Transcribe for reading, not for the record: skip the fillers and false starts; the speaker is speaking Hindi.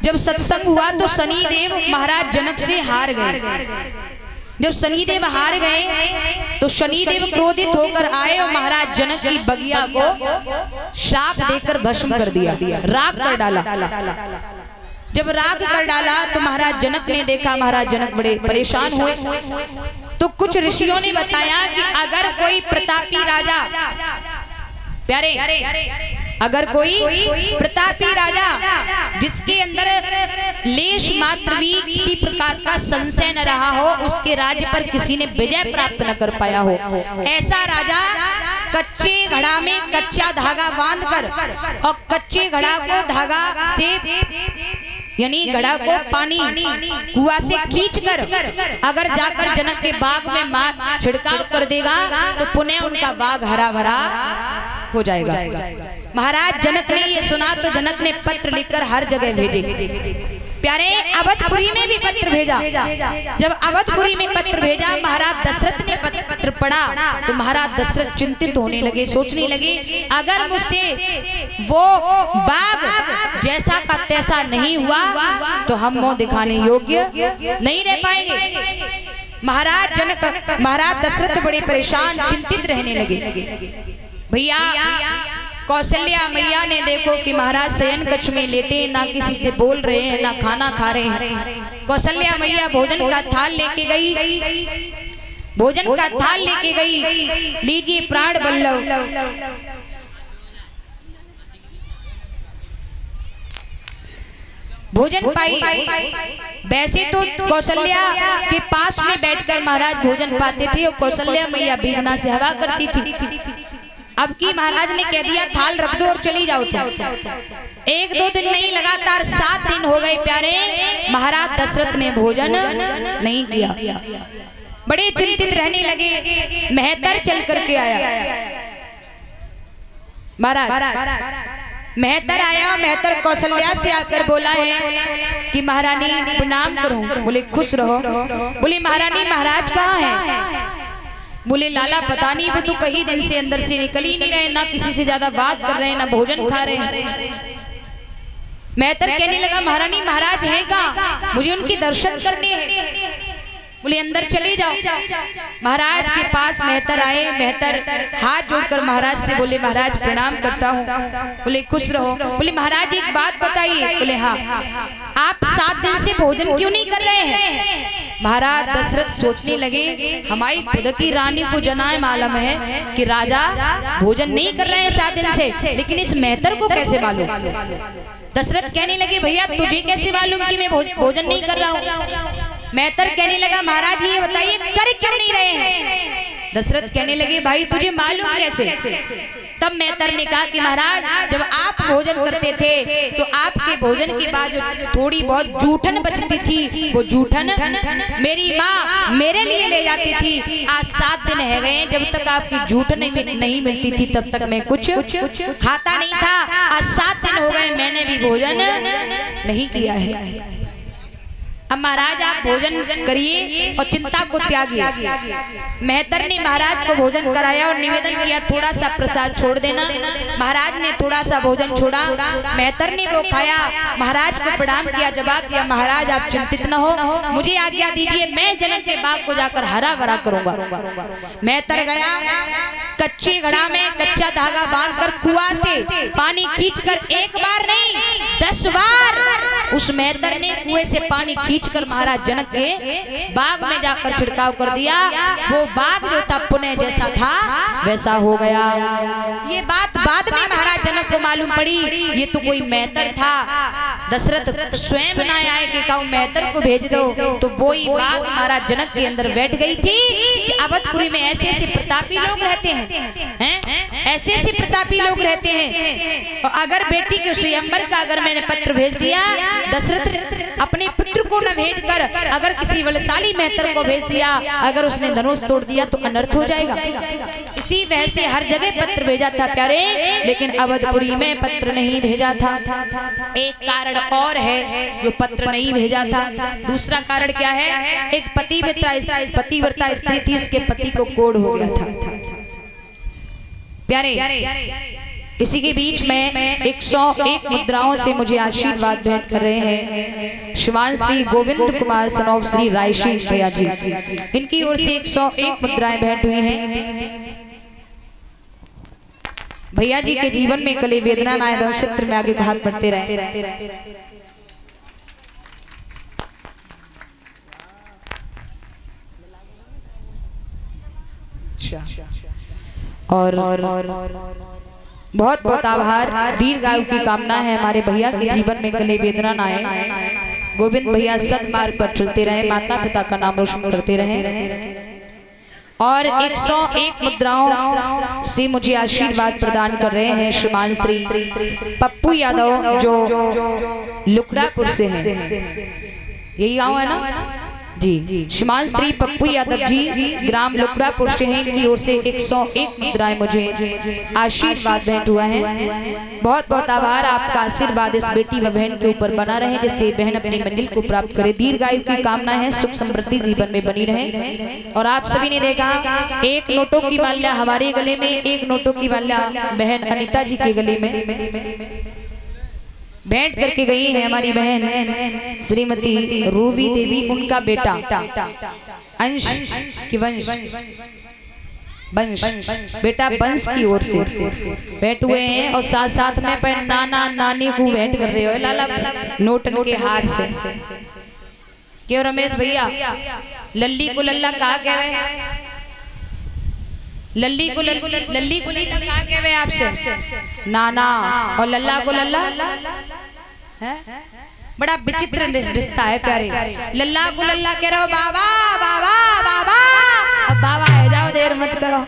जब सत्संग हुआ तो शनिदेव महाराज जनक से हार गए। जब शनिदेव हार गए तो शनिदेव क्रोधित होकर आए और महाराज जनक की बगिया को शाप देकर भस्म कर दिया, राख कर डाला। जब राख कर डाला तो महाराज जनक ने देखा, महाराज जनक बड़े परेशान हुए। तो कुछ ऋषियों ने बताया कि अगर कोई प्रतापी राजा, प्यारे, अगर कोई प्रतापी राजा जिसके अंदर लेश मात्र भी किसी प्रकार का संशय न रहा हो, उसके राज्य पर किसी ने विजय प्राप्त न कर पाया हो, ऐसा राजा कच्चे घड़ा में कच्चा धागा बांधकर और कच्चे घड़ा को धागा से यानी घड़ा को पानी कुआं से खींचकर अगर जाकर जनक के बाग में छिड़काव कर देगा तो पुनः उनका बाग हरा भरा हो जाएगा। महाराज जनक ने ये सुना तो जनक ने पत्र लिखकर हर जगह भेजे। प्यारे, अवधपुरी में भी पत्र भेजा। जब अवधपुरी में पत्र भेजा, महाराज दशरथ ने पत्र पढ़ा तो महाराज दशरथ चिंतित होने लगे, सोचने लगे अगर मुझसे वो बाग जैसा का तैसा नहीं हुआ तो हम मुंह दिखाने योग्य नहीं रह पाएंगे। महाराज दशरथ बड़े परेशान चिंतित रहने लगे। भैया कौशल्या मैया ने देखो कि महाराज शयन कक्ष में लेटे, ना किसी से बोल रहे हैं, ना खाना खा रहे हैं। कौशल्या मैया भोजन का थाल लेके गई, भोजन का थाल लेके गई, लीजिए प्राण बल्लभ। भोजन पाई। वैसे तो कौशल्या के पास में बैठकर महाराज भोजन पाते थे और कौशल्या मैया बीजना से हवा करती थी। अब की महाराज ने कह दिया थाल रख दो और चली जाओ। तो 1-2 दिन नहीं, लगातार 7 दिन हो गए। प्यारे, महाराज दशरथ ने भोजन नहीं किया, बड़े चिंतित रहने लगे। मेहतर चल करके आया। महाराज मेहतर आया, मेहतर कौशल्या से आकर बोला है कि महारानी प्रणाम करो। बोले खुश रहो। बोले महारानी महाराज कहाँ है? बोले लाला पता नहीं, वो तो कई दिन से अंदर से निकल ही नहीं रहे, ना किसी से ज्यादा बात कर रहे हैं, ना भोजन खा रहे हैं। मेहतर कहने लगा महारानी महाराज हैं कहाँ? मुझे उनके दर्शन करने हैं। बोले अंदर चले जाओ। महाराज के पास मेहतर आए। मेहतर हाथ जोड़कर महाराज से बोले महाराज प्रणाम करता हूँ। बोले खुश रहो। बोले महाराज एक बात बताइए। बोले हाँ। आप 7 दिन से भोजन क्यों नहीं कर रहे हैं? महाराज दशरथ सोचने लगे हमारी खुद की रानी को जनाए मालूम है कि राजा भोजन नहीं कर रहे हैं 7 दिन से, लेकिन इस मेहतर को कैसे मालूम? दशरथ कहने लगे भैया तुझे कैसे मालूम कि मैं भोजन नहीं कर रहा हूँ? मेहतर कहने लगा महाराज ये बताइए कर क्यों नहीं रहे हैं? दशरथ कहने लगे भाई तुझे मालूम कैसे? तब मेहतर ने कहा कि महाराज जब आप भोजन करते थे तो आपके भोजन के बाद जो थोड़ी बहुत जूठन बचती थी, वो जूठन मेरी माँ मेरे लिए ले जाती थी। आज 7 दिन है गए, जब तक आपकी जूठन नहीं मिलती थी तब तक मैं कुछ खाता नहीं था। आज 7 दिन हो गए, मैंने भी भोजन नहीं किया है। अब महाराज आप भोजन करिए और चिंता को त्यागिए। मेहतर ने महाराज को भोजन कराया और निवेदन किया थोड़ा सा प्रसाद छोड़ देना। महाराज ने थोड़ा सा भोजन छोड़ा, मेहतर ने वो खाया। महाराज को प्रणाम किया, जवाब दिया महाराज आप चिंतित न हो, मुझे आज्ञा दीजिए मैं जनक के बाग को जाकर हरा भरा करूंगा। मेहतर गया, कच्चे घड़ा में कच्चा धागा बांधकर कुआं से पानी खींचकर 1 बार नहीं 10 बार उस मेहतर ने कुएं से पानी खींचकर महाराज जनक के बाग में जाकर छिड़काव कर दिया। वो बाग जो था पुनः जैसा था वैसा हो गया। ये बात बाद में महाराज जनक को मालूम पड़ी, ये तो कोई मेहतर था। दशरथ स्वयं बनाए आए कि कहो मेहतर को भेज दो, तो वो ही बात महाराज जनक के अंदर बैठ गई थी कि अवधपुरी में ऐसे ऐसे प्रतापी लोग रहते हैं, ऐसे ऐसे प्रतापी लोग रहते हैं। और अगर बेटी के स्वयंवर का अगर मैंने पत्र भेज दिया, दशरथ अपने पुत्र को न भेजकर अगर किसी बलशाली मेहतर को भेज दिया, अगर उसने धनुष तोड़ दिया तो अनर्थ हो जाएगा। इसी वजह से हर जगह पत्र भेजा था प्यारे, लेकिन अवधपुरी में पत्र नहीं भेजा था। एक कारण और है जो पत्र नहीं भेजा था। दूसरा कारण क्या है? एक पतिव्रता स्त्री थी, उसके पति को कोढ़ हो गया था। प्यारे इसी के बीच में 101 मुद्राओं से मुझे आशीर्वाद भेंट कर रहे हैं श्रीमान श्री गोविंद कुमार सनोफ श्री रायशी भैया जी। इनकी ओर से 101 मुद्राएं भेंट हुई हैं। भैया जी के जीवन में कले वेदना नाय नक्षत्र में आगे हाथ बढ़ते रहे। और बहुत बहुत आभार, दीर्घ आयु की कामना है हमारे भैया के जीवन में कले वेदना ना आए। गोविंद भैया सदमार्ग पर चलते रहे, माता पिता का नाम रोशन करते रहे और 101 मुद्राओं से मुझे आशीर्वाद प्रदान कर रहे हैं श्रीमान श्री पप्पू यादव जो लुकड़ापुर से हैं। यही गाँव है ना जी। श्रीमान श्री पप्पू यादव जी ग्राम लुकड़ापुर से हैं। की ओर से 101 मुद्राएं मुझे आशीर्वाद भेंट हुआ है। बहुत बहुत आभार, आपका आशीर्वाद इस बेटी व बहन के ऊपर बना रहे जिससे बहन अपनी मंजिल को प्राप्त करे। दीर्घायु की कामना है, सुख समृद्धि जीवन में बनी रहे। और आप सभी ने देखा 1 नोटों की माल्या हमारे गले में, 1 नोटों की माल्या बहन अनिता जी के गले में भेंट करके गई है हमारी बहन श्रीमती रूबी देवी। उनका बेटा अंश की वंश बेटा वंश की ओर से भेंट हुए हैं। और साथ साथ में नाना नानी को भेंट कर रहे हो लाला नोटन के हार से। क्यों रमेश भैया, लल्ली को लल्ला कहा कहवे, लल्ली को लल्ला कहा कहवे आपसे नाना, और लल्ला को लल्ला है? बड़ा विचित्र रिश्ता है प्यारे। लल्ला को लल्ला कह रहे हो बाबा बाबा बाबा, अब बाबा है जाओ, देर मत करो।